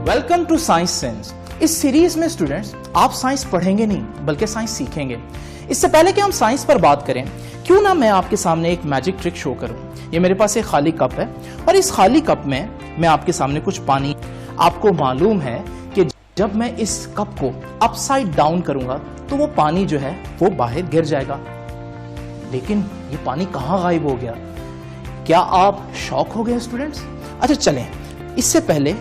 Welcome to science sense. इस series में students आप साइंस पढ़ेंगे नहीं बल्कि साइंस सीखेंगे। इससे पहले कि हम साइंस पर बात करें, क्यों ना मैं आपके सामने एक मैजिक ट्रिक शो करूं। ये मेरे पास एक खाली कप है और इस खाली कप में मैं आपके सामने कुछ पानी, आपको मालूम है कि जब मैं इस कप को अपसाइड डाउन करूंगा तो वो पानी जो है वो बाहर गिर जाएगा। लेकिन ये पानी कहां गायब हो गया? क्या आप शॉक हो गए स्टूडेंट्स? अच्छा चलें, इससे पहले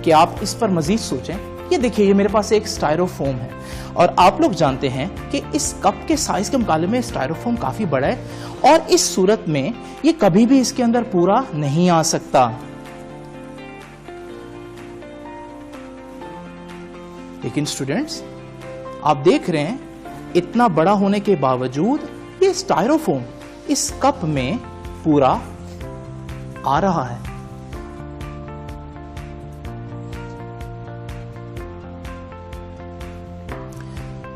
कि आप इस पर मजीद सोचें, ये देखिए ये मेरे पास एक स्टायरोफोम है और आप लोग जानते हैं कि इस कप के साइज के मुकाबले में स्टायरोफोम काफी बड़ा है और इस सूरत में ये कभी भी इसके अंदर पूरा नहीं आ सकता। लेकिन स्टूडेंट्स आप देख रहे हैं, इतना बड़ा होने के बावजूद ये स्टायरोफोम इस कप में पूरा आ रहा है।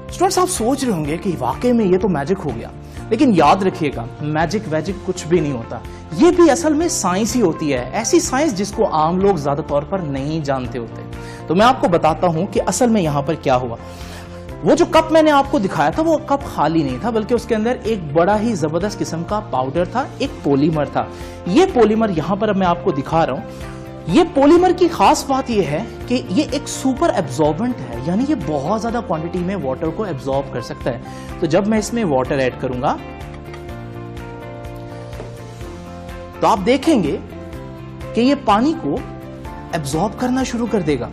स्टूडेंट्स आप सोच रहे होंगे कि वाकई में ये तो मैजिक हो गया, लेकिन याद रखिएगा मैजिक वैजिक कुछ भी नहीं होता। ये भी असल में साइंस ही होती है, ऐसी साइंस जिसको आम लोग ज्यादा तौर पर नहीं जानते होते। तो मैं आपको बताता हूं कि असल में यहां पर क्या हुआ। वो जो कप मैंने आपको दिखाया था वो कप खाली नहीं था, बल्कि उसके अंदर एक बड़ा ही जबरदस्त किस्म का पाउडर था, एक पॉलीमर था। ये पॉलीमर यहां पर मैं आपको दिखा रहा हूं। ये पॉलीमर की खास बात यह है कि ये एक सुपर एब्जॉर्बेंट है, यानी ये बहुत ज्यादा क्वांटिटी में वाटर को एब्जॉर्ब कर सकता है। तो जब मैं इसमें वाटर ऐड करूंगा तो आप देखेंगे कि ये पानी को एब्जॉर्ब करना शुरू कर देगा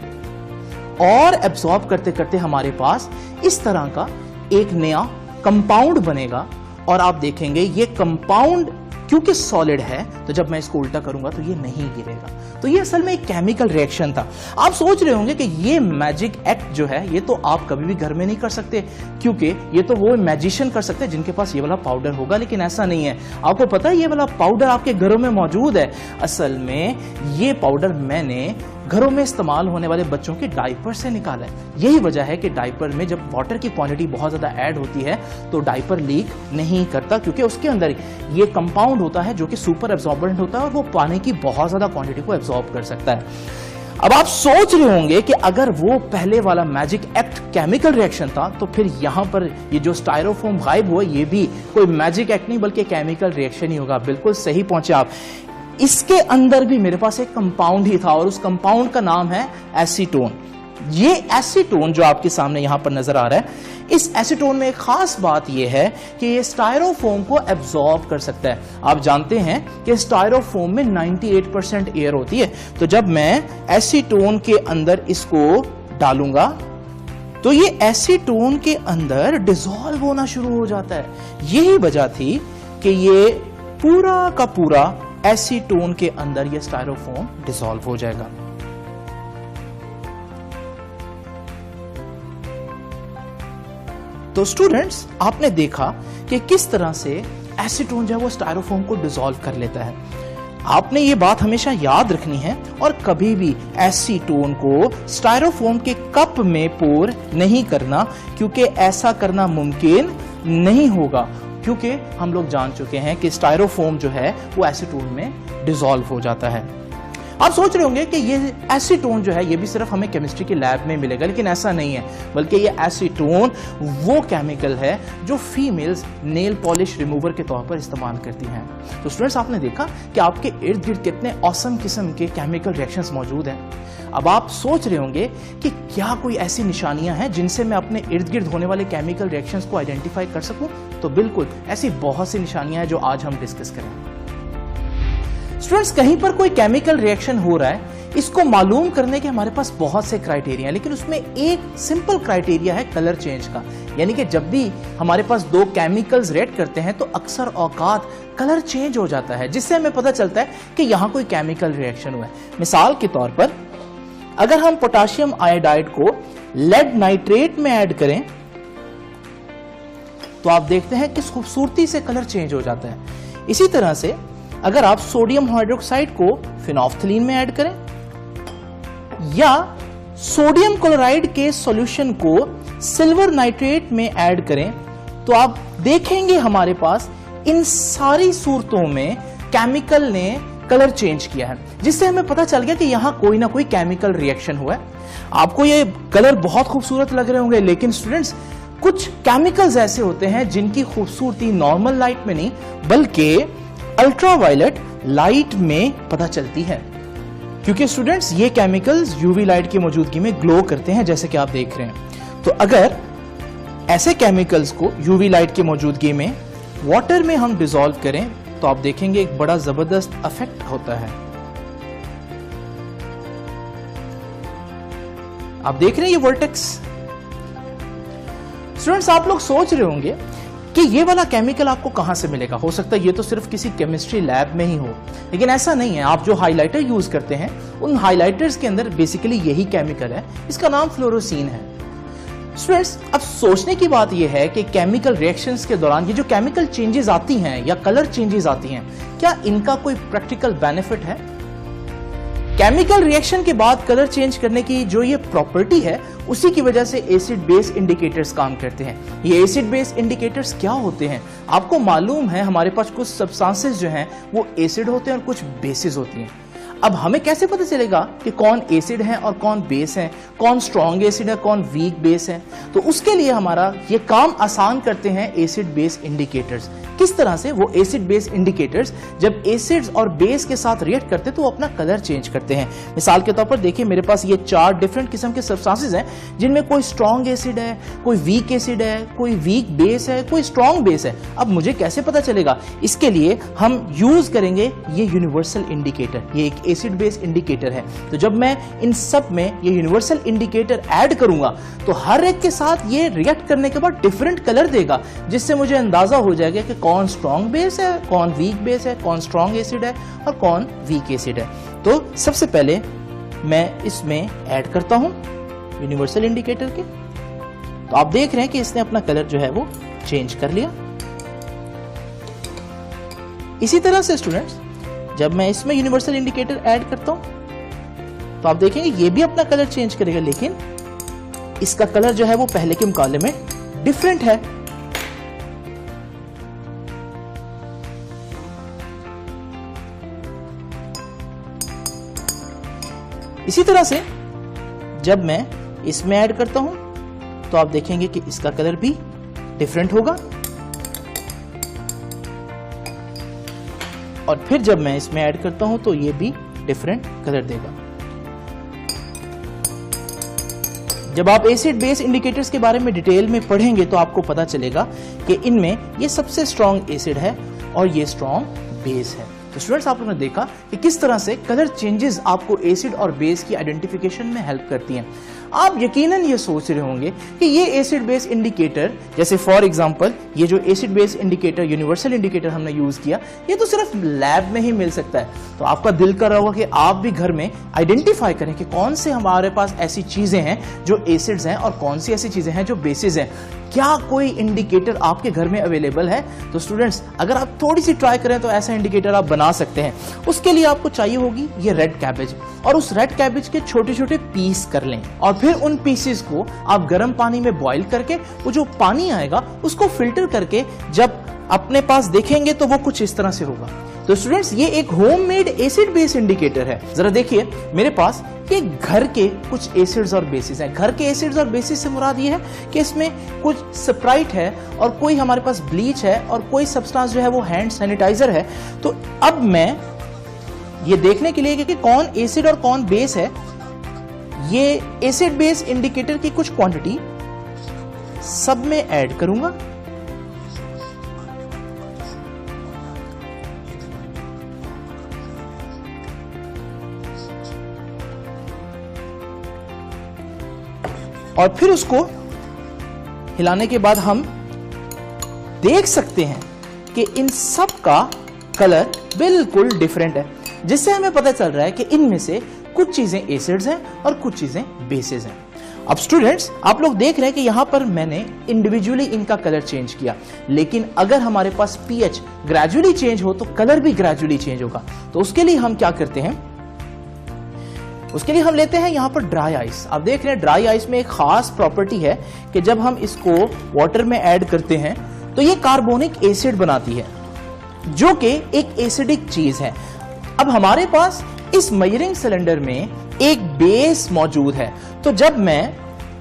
और एब्जॉर्ब करते करते हमारे पास इस तरह का एक नया कंपाउंड बनेगा। और आप देखेंगे ये कंपाउंड क्योंकि सॉलिड है तो जब मैं इसको उल्टा करूंगा तो ये नहीं गिरेगा। तो ये असल में एक केमिकल रिएक्शन था। आप सोच रहे होंगे कि ये मैजिक एक्ट जो है ये तो आप कभी भी घर में नहीं कर सकते, क्योंकि ये तो वो मैजिशियन कर सकते हैं जिनके पास ये वाला पाउडर होगा, लेकिन ऐसा नहीं है। आपको पता है ये वाला पाउडर आपके घरों में मौजूद है। असल में ये पाउडर मैंने घरों में इस्तेमाल होने वाले बच्चों के डायपर से निकाला है। यही वजह है कि डायपर में जब वाटर की क्वांटिटी बहुत ज्यादा ऐड होती है तो डायपर लीक नहीं करता, क्योंकि उसके अंदर ये कंपाउंड होता है जो कि सुपर एब्जॉर्बेंट होता है और वो पानी की बहुत ज्यादा क्वांटिटी को एब्जॉर्ब कर सकता है। अब आप सोच रहे होंगे कि अगर वो पहले वाला मैजिक एक्ट केमिकल रिएक्शन था तो फिर यहां पर ये जो स्टायरोफोम गायब हुआ ये भी कोई मैजिक एक्ट नहीं बल्कि केमिकल रिएक्शन ही होगा। बिल्कुल सही पहुंचे आप। इसके अंदर भी मेरे पास एक कंपाउंड ही था और उस कंपाउंड का नाम है एसीटोन। ये एसीटोन जो आपके सामने यहां पर नजर आ रहा है, इस एसीटोन में एक खास बात यह है कि ये स्टायरोफोम को एब्जॉर्ब कर सकता है। आप जानते हैं कि स्टायरोफोम में 98% एयर होती है। तो जब मैं एसीटोन के अंदर इसको डालूंगा तो ये एसीटोन के अंदर डिसॉल्व होना शुरू हो जाता है। यही वजह थी कि ये पूरा का पूरा एसीटोन के अंदर ये स्टायरोफोम डिसॉल्व हो जाएगा। तो स्टूडेंट्स आपने देखा कि किस तरह से एसीटोन जो है वो स्टायरोफोम को डिसॉल्व कर लेता है। आपने ये बात हमेशा याद रखनी है और कभी भी एसीटोन को स्टायरोफोम के कप में पोर नहीं करना, क्योंकि ऐसा करना मुमकिन नहीं होगा, क्योंकि हम लोग जान चुके हैं कि स्टायरोफोम जो है वो एसीटोन में डिसॉल्व हो जाता है। आप सोच रहे होंगे कि ये एसीटोन जो है ये भी सिर्फ हमें केमिस्ट्री की लैब में मिलेगा, लेकिन ऐसा नहीं है, बल्कि ये एसीटोन वो केमिकल है जो फीमेल्स नेल पॉलिश रिमूवर के तौर पर इस्तेमाल करती हैं। तो स्टूडेंट्स आपने देखा कि आपके इर्द गिर्द कितने ऑसम किस्म के केमिकल रिएक्शंस मौजूद हैं। अब आप सोच रहे होंगे कि क्या कोई ऐसी निशानियां हैं जिनसे मैं अपने इर्द गिर्द होने वाले केमिकल रिएक्शंस को आइडेंटिफाई कर सकूं? तो बिल्कुल ऐसी बहुत सी निशानियां हैं जो आज हम डिस्कस करेंगे। स्टूडेंट्स कहीं पर कोई केमिकल रिएक्शन हो रहा है, इसको मालूम करने के हमारे पास बहुत से क्राइटेरिया हैं, लेकिन उसमें एक सिंपल क्राइटेरिया है कलर चेंज का। यानी कि जब भी हमारे पास दो केमिकल्स रिएक्ट करते हैं तो अक्सर औकात कलर चेंज हो जाता है, जिससे हमें पता चलता है कि यहां कोई केमिकल रिएक्शन हुआ है। मिसाल के तौर पर अगर हम पोटेशियम आयोडाइड को लेड नाइट्रेट में ऐड करें तो आप देखते हैं किस खूबसूरती से कलर चेंज हो जाता है। इसी तरह से अगर आप सोडियम हाइड्रोक्साइड को फिनोल्फथलीन में ऐड करें या सोडियम क्लोराइड के सॉल्यूशन को सिल्वर नाइट्रेट में ऐड करें तो आप देखेंगे हमारे पास इन सारी सूरतों में केमिकल ने कलर चेंज किया है, जिससे हमें पता चल गया कि यहाँ कोई ना कोई केमिकल रिएक्शन हुआ है। आपको ये कलर बहुत खूबसूरत लग रहे होंगे, लेकिन स्टूडेंट्स कुछ केमिकल्स ऐसे होते हैं जिनकी खूबसूरती नॉर्मल लाइट में नहीं बल्कि अल्ट्रावायलेट लाइट में पता चलती है, क्योंकि स्टूडेंट्स ये केमिकल्स यूवी लाइट की मौजूदगी में ग्लो करते हैं, जैसे कि आप देख रहे हैं। तो अगर ऐसे केमिकल्स को यूवी लाइट की मौजूदगी में वाटर में हम डिसॉल्व करें तो आप देखेंगे एक बड़ा जबरदस्त इफेक्ट होता है। आप देख रहे हैं ये वर्टेक्स। स्टूडेंट्स आप लोग सोच रहे होंगे कि ये वाला केमिकल आपको कहां से मिलेगा, हो सकता है ये तो सिर्फ किसी केमिस्ट्री लैब में ही हो, लेकिन ऐसा नहीं है। आप जो हाइलाइटर यूज करते हैं उन हाइलाइटर्स के अंदर बेसिकली यही केमिकल है, इसका नाम फ्लोरोसीन है। स्टूडेंट्स अब सोचने की बात यह है कि केमिकल रिएक्शंस के दौरान ये जो केमिकल चेंजेस आती हैं या कलर चेंजेस आती हैं, क्या इनका कोई प्रैक्टिकल बेनिफिट है? केमिकल रिएक्शन के बाद कलर चेंज करने की जो ये प्रॉपर्टी है, उसी की वजह से एसिड बेस इंडिकेटर्स काम करते हैं। ये एसिड बेस इंडिकेटर्स क्या होते हैं? आपको मालूम है हमारे पास कुछ सब्सटेंसेस जो हैं वो एसिड होते हैं और कुछ बेसिस होती हैं। अब हमें कैसे पता चलेगा कि कौन एसिड है और कौन बेस है, कौन स्ट्रॉन्ग एसिड है, कौन वीक बेस है? तो उसके लिए हमारा ये काम आसान करते हैं एसिड बेस इंडिकेटर्स। किस तरह से? वो एसिड बेस इंडिकेटर्स जब एसिड्स और बेस के साथ रिएक्ट करते हैं तो वो अपना कलर चेंज करते हैं। मिसाल के तौर पर देखिए, मेरे पास ये 4 डिफरेंट किस्म के सब्सटेंसेस हैं, जिनमें कोई स्ट्रॉन्ग एसिड है, कोई वीक एसिड है, कोई वीक बेस है, कोई स्ट्रॉन्ग बेस है। अब मुझे कैसे पता चलेगा? इसके लिए हम यूज करेंगे ये यूनिवर्सल इंडिकेटर। ये एक एसिड बेस इंडिकेटर है। तो जब मैं इन सब में ये यूनिवर्सल इंडिकेटर ऐड करूंगा तो हर एक के साथ ये रिएक्ट करने के बाद डिफरेंट कलर देगा, जिससे मुझे अंदाजा हो जाएगा कि कौन स्ट्रॉन्ग बेस है, कौन वीक बेस है, कौन स्ट्रॉन्ग एसिड है और कौन वीक एसिड है। तो सबसे पहले मैं इसमें ऐड करता हूं यूनिवर्सल इंडिकेटर के। तो आप देख रहे हैं कि इसने अपना कलर जो है वो चेंज कर लिया। इसी तरह से स्टूडेंट्स जब मैं इसमें यूनिवर्सल इंडिकेटर ऐड करता हूं तो आप देखेंगे ये भी अपना कलर चेंज करेगा, लेकिन इसका कलर जो है वो पहले के मुकाबले में डिफरेंट है। इसी तरह से जब मैं इसमें ऐड करता हूं तो आप देखेंगे कि इसका कलर भी डिफरेंट होगा, और फिर जब मैं इसमें ऐड करता हूं तो ये भी डिफरेंट कलर देगा। जब आप एसिड बेस इंडिकेटर्स के बारे में डिटेल में पढ़ेंगे तो आपको पता चलेगा कि इनमें ये सबसे स्ट्रॉन्ग एसिड है और ये स्ट्रॉन्ग बेस है। तो स्टूडेंट्स आप लोगों ने देखा कि किस तरह से कलर चेंजेस आपको एसिड और बेस की आइडेंटिफिकेशन में हेल्प करती हैं। आप यकीनन ये सोच रहे होंगे कि ये एसिड बेस इंडिकेटर, जैसे फॉर एग्जांपल ये जो acid base indicator universal indicator हमने यूज किया, ये तो सिर्फ लैब में ही मिल सकता है। तो आपका दिल कर रहा होगा कि आप भी घर में आइडेंटिफाई करें कि कौन से हमारे पास ऐसी चीजें हैं जो एसिड्स हैं और कौन सी ऐसी चीजें हैं जो बेसिस हैं। क्या कोई इंडिकेटर आपके घर में अवेलेबल है? तो स्टूडेंट्स अगर आप थोड़ी सी ट्राई करें तो ऐसा इंडिकेटर आप बना सकते हैं। उसके लिए आपको चाहिए होगी ये रेड कैबेज, और उस रेड कैबेज के छोटे छोटे पीस कर लें और फिर उन पीसेस को आप गर्म पानी में बॉईल करके वो जो पानी आएगा उसको फिल्टर करके जब अपने पास देखेंगे तो वो कुछ इस तरह से होगा। तो स्टूडेंट्स ये एक होममेड एसिड बेस इंडिकेटर है। जरा देखिए मेरे पास ये घर के कुछ एसिड्स और बेसिस हैं। घर के एसिड्स और बेसिस से मुराद ये है कि इसमें कुछ स्प्राइट है और कोई हमारे पास ब्लीच है और कोई सब्सटेंस जो है वो हैंड सैनिटाइजर है। तो अब मैं ये देखने के लिए कि कौन एसिड और कौन बेस है, ये एसिड बेस इंडिकेटर की कुछ क्वांटिटी सब में ऐड करूंगा। और फिर उसको हिलाने के बाद हम देख सकते हैं कि इन सब का कलर बिल्कुल डिफरेंट है, जिससे हमें पता चल रहा है कि इनमें से कुछ चीजें एसिड्स हैं और कुछ चीजें बेसिस हैं। अब स्टूडेंट्स आप लोग देख रहे हैं कि यहां पर मैंने इंडिविजुअली इनका कलर चेंज किया, लेकिन अगर हमारे पास पीएच ग्रेजुअली चेंज हो तो कलर भी ग्रेजुअली चेंज होगा। तो उसके लिए हम क्या करते हैं, उसके लिए हम लेते हैं यहां पर ड्राई आइस। आप देख रहे हैं ड्राई आइस में एक खास प्रॉपर्टी है कि जब हम इसको वाटर में ऐड करते हैं तो ये कार्बोनिक एसिड बनाती है, जो कि एक एसिडिक चीज है। अब हमारे पास इस मेजरिंग सिलेंडर में एक बेस मौजूद है, तो जब मैं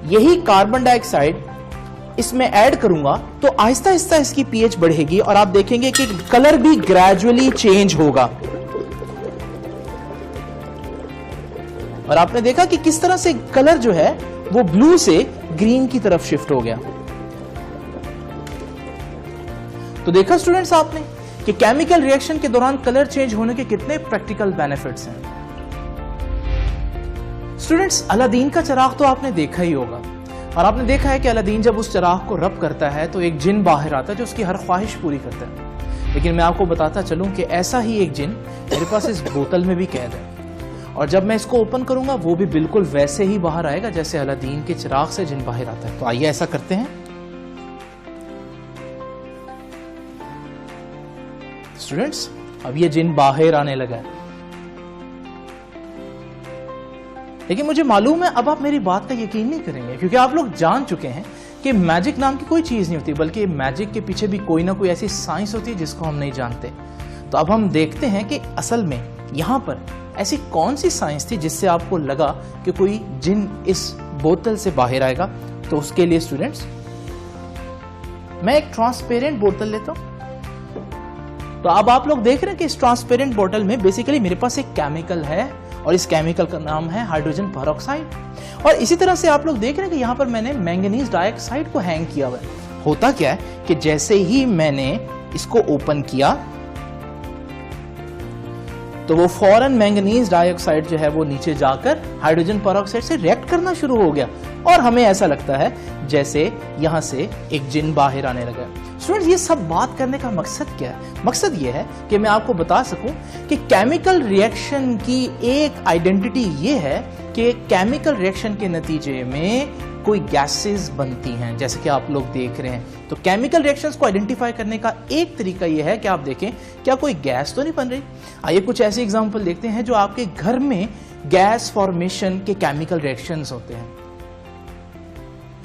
यही कार्बन डाइऑक्साइड इसमें ऐड करूंगा तो आहिस्ता आहिस्ता इसकी पीएच बढ़ेगी और आप देखेंगे कि कलर भी ग्रेजुअली चेंज होगा। और आपने देखा कि किस तरह से कलर जो है वो ब्लू से ग्रीन की तरफ शिफ्ट हो गया। तो देखा स्टूडेंट्स आपने कि केमिकल रिएक्शन के दौरान कलर चेंज होने के कितने प्रैक्टिकल बेनिफिट्स हैं। स्टूडेंट्स, अलादीन का चिराग तो आपने देखा ही होगा और आपने देखा है कि अलादीन जब उस चिराग को रब करता है तो एक जिन बाहर आता है जो उसकी हर ख्वाहिश पूरी करता है। लेकिन मैं आपको बताता चलूं कि ऐसा ही एक जिन मेरे पास इस बोतल में भी कैद है और जब मैं इसको ओपन करूंगा वो भी बिल्कुल वैसे ही बाहर आएगा जैसे अलादीन के चिराग से जिन बाहर आता है। तो आइए ऐसा करते हैं। स्टूडेंट्स, अब ये जिन बाहर आने लगा है, लेकिन मुझे मालूम है अब आप मेरी बात का यकीन नहीं करेंगे क्योंकि आप लोग जान चुके हैं कि मैजिक नाम की कोई चीज नहीं होती, बल्कि मैजिक के पीछे भी कोई ना कोई ऐसी साइंस होती है जिसको हम नहीं जानते। तो अब हम देखते हैं कि असल में यहां पर ऐसी कौन सी साइंस थी जिससे आपको लगा कि कोई जिन इस बोतल से बाहर आएगा। तो उसके लिए स्टूडेंट्स मैं एक ट्रांसपेरेंट बोतल लेता हूं। तो अब आप लोग देख रहे हैं कि इस ट्रांसपेरेंट बोतल में बेसिकली मेरे पास एक केमिकल है और इस केमिकल का नाम है हाइड्रोजन पेरोक्साइड। और इसी तरह से आप लोग देख रहे हैं कि यहां पर मैंने मैंगनीज डाइऑक्साइड को हैंग किया हुआ है। होता क्या है कि जैसे ही मैंने इसको ओपन किया तो वो फौरन मैंगनीज डाइऑक्साइड जो है वो नीचे जाकर हाइड्रोजन पेरोक्साइड से रिएक्ट करना शुरू हो गया और हमें ऐसा लगता है जैसे यहां से एक जिन बाहर आने लगा। स्टूडेंट्स, ये सब बात करने का मकसद क्या है? मकसद ये है कि मैं आपको बता सकूं कि केमिकल रिएक्शन की एक आइडेंटिटी ये है कि केमिकल रिएक्शन के नतीजे में कोई गैसेस बनती हैं, जैसे कि आप लोग देख रहे हैं। तो केमिकल रिएक्शंस को आइडेंटिफाई करने का एक तरीका यह है कि आप देखें क्या कोई गैस तो नहीं बन रही। आइए कुछ ऐसे एग्जांपल देखते हैं जो आपके घर में गैस फॉर्मेशन के केमिकल रिएक्शंस होते हैं।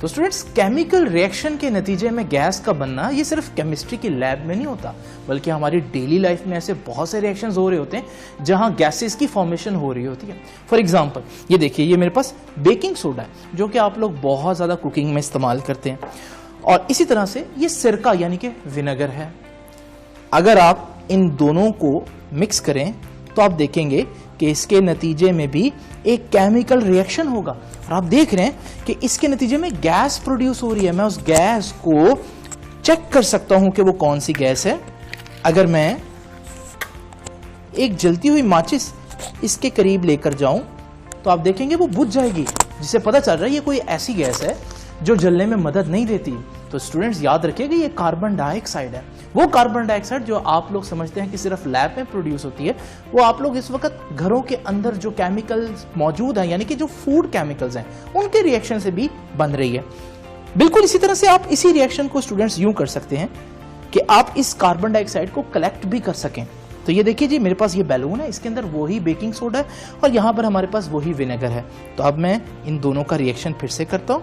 तो स्टूडेंट्स, केमिकल रिएक्शन के नतीजे में गैस का बनना ये सिर्फ केमिस्ट्री की लैब में नहीं होता, बल्कि हमारी डेली लाइफ में ऐसे बहुत से रिएक्शंस हो रहे होते हैं जहां गैसेस की फॉर्मेशन हो रही होती है। फॉर एग्जांपल ये देखिए, ये मेरे पास बेकिंग सोडा है जो कि आप लोग बहुत ज्यादा कुकिंग में इस्तेमाल करते हैं। और इसी तरह से ये सिरका यानी कि विनेगर है। अगर आप इन दोनों को मिक्स करें तो आप देखेंगे कि इसके नतीजे में भी एक केमिकल रिएक्शन होगा और आप देख रहे हैं कि इसके नतीजे में गैस प्रोड्यूस हो रही है। मैं उस गैस को चेक कर सकता हूं कि वो कौन सी गैस है। अगर मैं एक जलती हुई माचिस इसके करीब लेकर जाऊं तो आप देखेंगे वो बुझ जाएगी, जिससे पता चल रहा है ये कोई ऐसी गैस है जो जलने में मदद नहीं देती। तो स्टूडेंट्स, याद रखिएगा ये कार्बन डाइऑक्साइड है। वो कार्बन डाइऑक्साइड जो आप लोग समझते हैं कि सिर्फ लैब में प्रोड्यूस होती है, वो आप लोग इस वक्त घरों के अंदर जो केमिकल्स मौजूद हैं, यानी कि जो फूड केमिकल्स हैं, उनके रिएक्शन से भी बन रही है। बिल्कुल इसी तरह से आप इसी रिएक्शन को स्टूडेंट्स यूं कर सकते हैं कि आप इस कार्बन डाइऑक्साइड को कलेक्ट भी कर सकें। तो ये देखिए जी, मेरे पास ये बैलून है, इसके अंदर वही बेकिंग सोडा है और यहां पर हमारे पास वही विनेगर है। तो अब मैं इन दोनों का रिएक्शन फिर से करता हूं।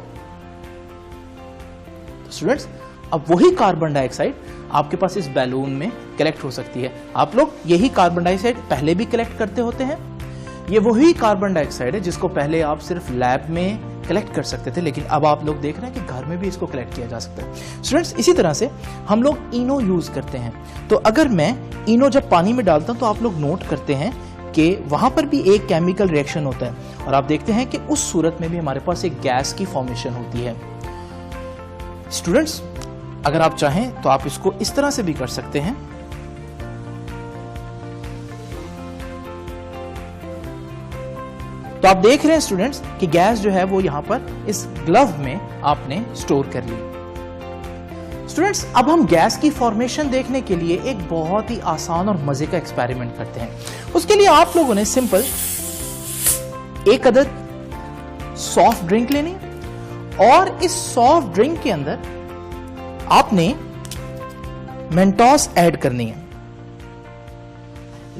स्टूडेंट्स, अब वही कार्बन डाइऑक्साइड आपके पास इस बैलून में कलेक्ट हो सकती है। आप लोग यही कार्बन डाइऑक्साइड पहले भी कलेक्ट करते होते हैं। ये वही कार्बन डाइऑक्साइड है जिसको पहले आप सिर्फ लैब में कलेक्ट कर सकते थे, लेकिन अब आप लोग देख रहे हैं कि घर में भी इसको कलेक्ट किया जा सकता है। स्टूडेंट्स, इसी तरह से हम लोग इनो यूज करते हैं। तो अगर मैं इनो जब पानी में डालता हूं तो आप लोग नोट करते हैं कि वहां पर भी एक केमिकल रिएक्शन होता है और आप देखते हैं कि उस सूरत में भी हमारे पास एक गैस की फॉर्मेशन होती है। स्टूडेंट्स, अगर आप चाहें तो आप इसको इस तरह से भी कर सकते हैं। तो आप देख रहे हैं स्टूडेंट्स कि गैस जो है वो यहां पर इस ग्लव में आपने स्टोर कर ली। स्टूडेंट्स, अब हम गैस की फॉर्मेशन देखने के लिए एक बहुत ही आसान और मजे का एक्सपेरिमेंट करते हैं। उसके लिए आप लोगों ने सिंपल एक अदद सॉफ्ट ड्रिंक लेनी और इस सॉफ्ट ड्रिंक के अंदर आपने मेंटोस ऐड करनी है।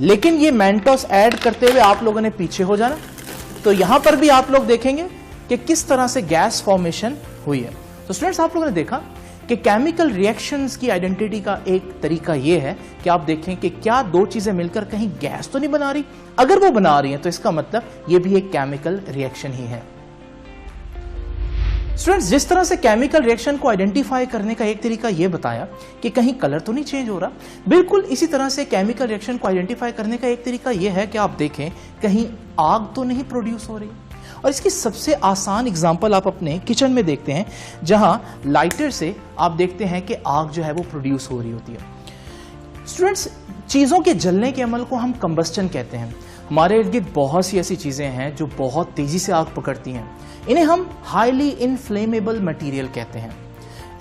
लेकिन ये मेंटोस ऐड करते हुए आप लोगों ने पीछे हो जाना। तो यहां पर भी आप लोग देखेंगे कि किस तरह से गैस फॉर्मेशन हुई है। तो स्टूडेंट्स, आप लोगों ने देखा कि केमिकल रिएक्शंस की आइडेंटिटी का एक तरीका यह है कि आप देखें कि क्या दो चीजें मिलकर कहीं गैस तो नहीं बना रही। अगर वो बना रही हैं तो इसका मतलब ये भी एक केमिकल रिएक्शन ही है। स्टूडेंट्स, जिस तरह से केमिकल रिएक्शन को आइडेंटिफाई करने का एक तरीका यह बताया कि कहीं कलर तो नहीं चेंज हो रहा, बिल्कुल इसी तरह से केमिकल रिएक्शन को आइडेंटिफाई करने का एक तरीका यह है कि आप देखें कहीं आग तो नहीं प्रोड्यूस हो रही। और इसकी सबसे आसान एग्जांपल आप अपने किचन में देखते हैं, जहां लाइटर से आप देखते हैं कि आग जो है वो प्रोड्यूस हो रही होती है। स्टूडेंट्स, चीजों के जलने के अमल को हम कंबस्टन कहते हैं। हमारे इर्द गिर्द बहुत सी ऐसी चीजें हैं जो बहुत तेजी से आग पकड़ती हैं, इन्हें हम हाईली इनफ्लेमेबल मटेरियल कहते हैं।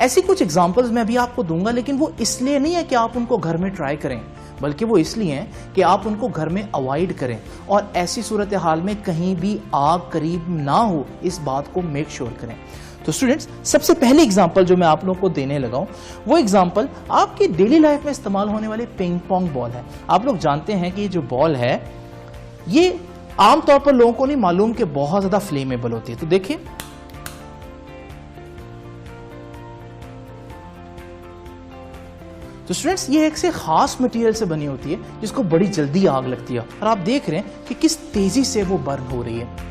ऐसी कुछ एग्जांपल्स मैं अभी आपको दूंगा, लेकिन वो इसलिए नहीं है कि आप उनको घर में ट्राई करें, बल्कि वो इसलिए हैं कि आप उनको घर में अवॉइड करें और ऐसी सूरत हाल में कहीं भी आग करीब ना हो, इस बात को मेक श्योर करें। तो स्टूडेंट्स, सबसे पहली एग्जांपल जो मैं आप लोगों को देने लगा हूं, वो एग्जांपल आपकी डेली लाइफ में इस्तेमाल होने वाले पिंग पोंग बॉल है। आप लोग जानते हैं कि ये जो बॉल है ये आमतौर पर लोगों को नहीं मालूम कि बहुत ज्यादा फ्लेमेबल होती है। तो देखिए, तो स्टूडेंट्स, ये एक से खास मटेरियल से बनी होती है जिसको बड़ी जल्दी आग लगती है और आप देख रहे हैं कि किस तेजी से वो बर्न हो रही है।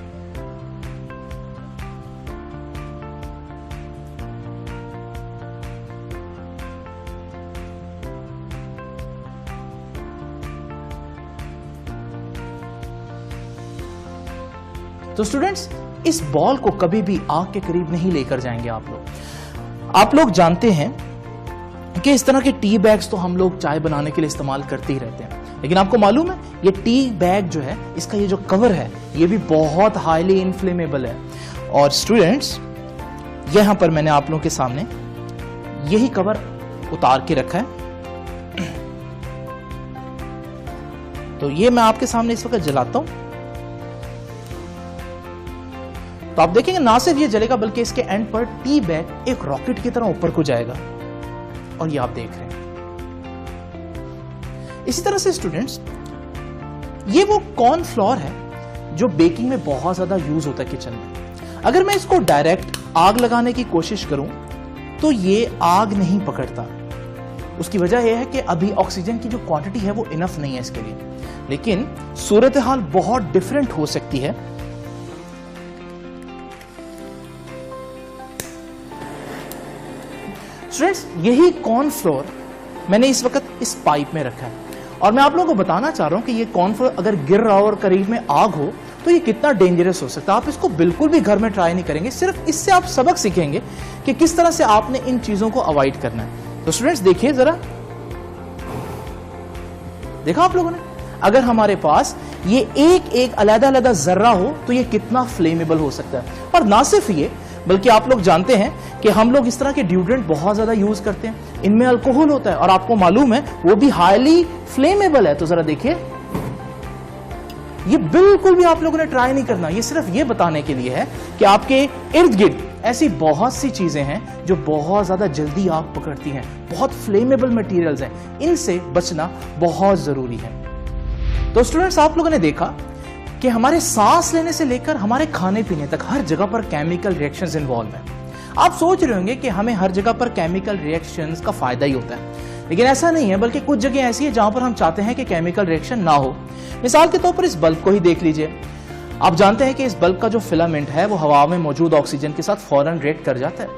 तो स्टूडेंट्स, इस बॉल को कभी भी आग के करीब नहीं लेकर जाएंगे आप लोग जानते हैं कि इस तरह के टी बैग्स तो हम लोग चाय बनाने के लिए इस्तेमाल करते ही रहते हैं, लेकिन आपको मालूम है ये टी बैग जो है, इसका ये जो कवर है ये भी बहुत हाईली इनफ्लेमेबल है। और स्टूडेंट्स, यहां पर मैंने आप लोगों के सामने यही कवर उतार के रखा है। तो ये मैं आपके सामने इस वक्त जलाता हूं, तो आप देखेंगे ना सिर्फ ये जलेगा बल्कि इसके एंड पर टी बैग एक रॉकेट की तरह ऊपर को जाएगा, और ये आप देख रहे हैं। इसी तरह से स्टूडेंट्स, ये वो कॉर्न फ्लोर है जो बेकिंग में बहुत ज्यादा यूज होता है किचन में। अगर मैं इसको डायरेक्ट आग लगाने की कोशिश करूं तो ये आग नहीं पकड़ता। उसकी वजह यह है कि अभी ऑक्सीजन की जो क्वांटिटी है वो इनफ नहीं है इसके लिए, लेकिन सूरत हाल बहुत डिफरेंट हो सकती है। स्टूडेंट्स, यही कॉर्न फ्लोर मैंने इस वक्त इस पाइप में रखा है और मैं आप लोगों को बताना चाह रहा हूं कि ये कॉर्न फ्लोर अगर गिर रहा हो और करीब में आग हो तो ये कितना डेंजरस हो सकता है। आप इसको बिल्कुल भी घर में ट्राई नहीं करेंगे, सिर्फ इससे आप सबक सीखेंगे कि किस तरह से आपने इन चीजों को अवॉइड करना है। तो स्टूडेंट्स देखिए जरा, देखा आप लोगों ने, अगर हमारे पास ये एक अलग-अलग जर्रा हो तो ये कितना फ्लेमेबल हो सकता है। और ना सिर्फ ये, बल्कि आप लोग जानते हैं कि हम लोग इस तरह के ड्यूडेंट बहुत ज्यादा यूज करते हैं, इनमें अल्कोहल होता है और आपको मालूम है वो भी हाईली फ्लेमेबल है। तो जरा देखिए, ये बिल्कुल भी आप लोगों ने ट्राई नहीं करना। ये सिर्फ ये बताने के लिए है कि आपके इर्द गिर्द ऐसी बहुत सी चीजें हैं जो बहुत ज्यादा जल्दी आग पकड़ती हैं, बहुत फ्लेमेबल मटेरियल्स हैं, इनसे बचना बहुत जरूरी है। तो स्टूडेंट्स, आप लोगों ने देखा कि हमारे सांस लेने से लेकर हमारे खाने पीने तक हर जगह पर केमिकल रिएक्शंस इन्वॉल्व हैं। आप सोच रहे होंगे कि हमें हर जगह पर केमिकल रिएक्शंस का फायदा ही होता है, लेकिन ऐसा नहीं है, बल्कि कुछ जगह ऐसी है जहां पर हम चाहते हैं कि केमिकल रिएक्शन ना हो। मिसाल के तौर पर इस बल्ब को ही देख लीजिए। आप जानते हैं कि इस बल्ब का जो फिलामेंट है वो हवा में मौजूद ऑक्सीजन के साथ फौरन रिएक्ट कर जाता है।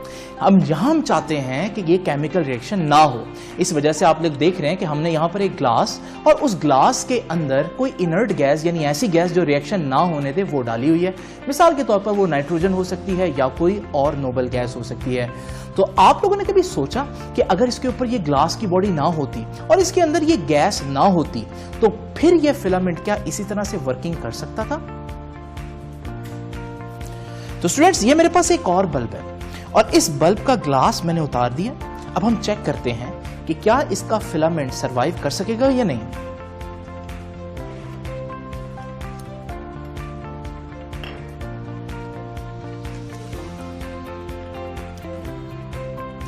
अब यहां हम चाहते हैं कि ये केमिकल रिएक्शन ना हो, इस वजह से आप लोग देख रहे हैं कि हमने यहां पर एक ग्लास और उस ग्लास के अंदर कोई इनर्ट गैस यानी ऐसी गैस जो रिएक्शन ना होने दे वो डाली हुई है। मिसाल के तौर पर वो नाइट्रोजन हो सकती है या कोई और नोबल गैस हो सकती है। तो आप लोगों ने कभी सोचा कि अगर इसके ऊपर ये ग्लास की बॉडी ना होती और इसके अंदर ये गैस ना होती तो फिर ये फिलामेंट क्या इसी तरह से वर्किंग कर सकता था? तो स्टूडेंट्स, ये मेरे पास एक और बल्ब है और इस बल्ब का ग्लास मैंने उतार दिया। अब हम चेक करते हैं कि क्या इसका फिलामेंट सरवाइव कर सकेगा या नहीं।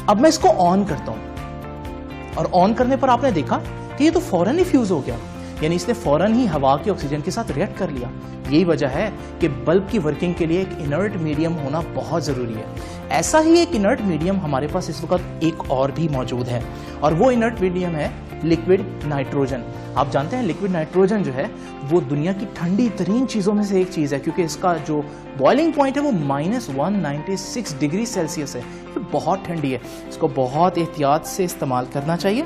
अब मैं इसको ऑन करता हूं और ऑन करने पर आपने देखा कि ये तो फौरन ही फ्यूज हो गया, यानी इसने फौरन ही हवा के ऑक्सीजन के साथ रिएक्ट कर लिया। यही वजह है कि बल्ब की वर्किंग के लिए एक इनर्ट मीडियम होना बहुत ज़रूरी है। ऐसा ही एक इनर्ट मीडियम हमारे पास इस वक्त एक और भी मौजूद है, और वो इनर्ट मीडियम है लिक्विड नाइट्रोजन। आप जानते हैं लिक्विड नाइट्रोजन जो है वो दुनिया की ठंडी तरीन चीज़ों में से एक चीज़ है, क्योंकि इसका जो बॉइलिंग पॉइंट है वो -196 डिग्री सेल्सियस है। ये बहुत ठंडी है, इसको बहुत एहतियात से इस्तेमाल करना चाहिए।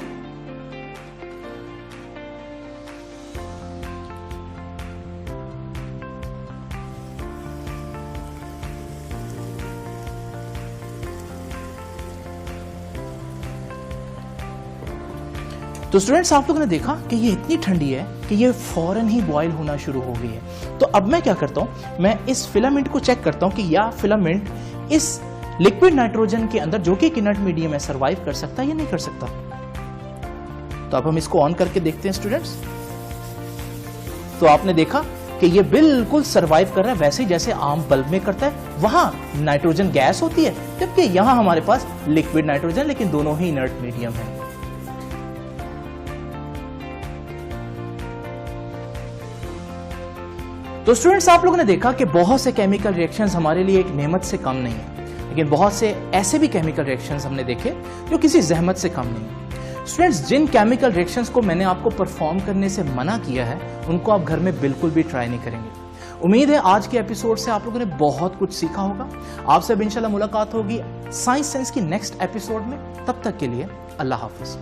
तो स्टूडेंट्स, आप लोगों ने देखा कि ये इतनी ठंडी है कि ये फौरन ही बॉयल होना शुरू हो गई है। तो अब मैं क्या करता हूं, मैं इस फिलामेंट को चेक करता हूं कि यह फिलामेंट इस लिक्विड नाइट्रोजन के अंदर, जो कि एक इनर्ट मीडियम है, सर्वाइव कर सकता है या नहीं कर सकता। तो अब हम इसको ऑन करके देखते हैं स्टूडेंट्स। तो आपने देखा कि ये बिल्कुल सर्वाइव कर रहा है वैसे जैसे आम बल्ब में करता है। वहां नाइट्रोजन गैस होती है, जबकि यहां हमारे पास लिक्विड नाइट्रोजन, लेकिन दोनों ही इनर्ट मीडियम है। तो स्टूडेंट्स, आप लोगों ने देखा कि बहुत से केमिकल रिएक्शंस हमारे लिए एक नेमत से कम नहीं है, लेकिन बहुत से ऐसे भी केमिकल रिएक्शंस हमने देखे जो किसी जहमत से कम नहीं है। स्टूडेंट्स, जिन केमिकल रिएक्शंस को मैंने आपको परफॉर्म करने से मना किया है, उनको आप घर में बिल्कुल भी ट्राई नहीं करेंगे। उम्मीद है आज के एपिसोड से आप लोगों ने बहुत कुछ सीखा होगा। आपसे अब इंशाल्लाह मुलाकात होगी साइंस सेंस की नेक्स्ट एपिसोड में। तब तक के लिए अल्लाह हाफिज।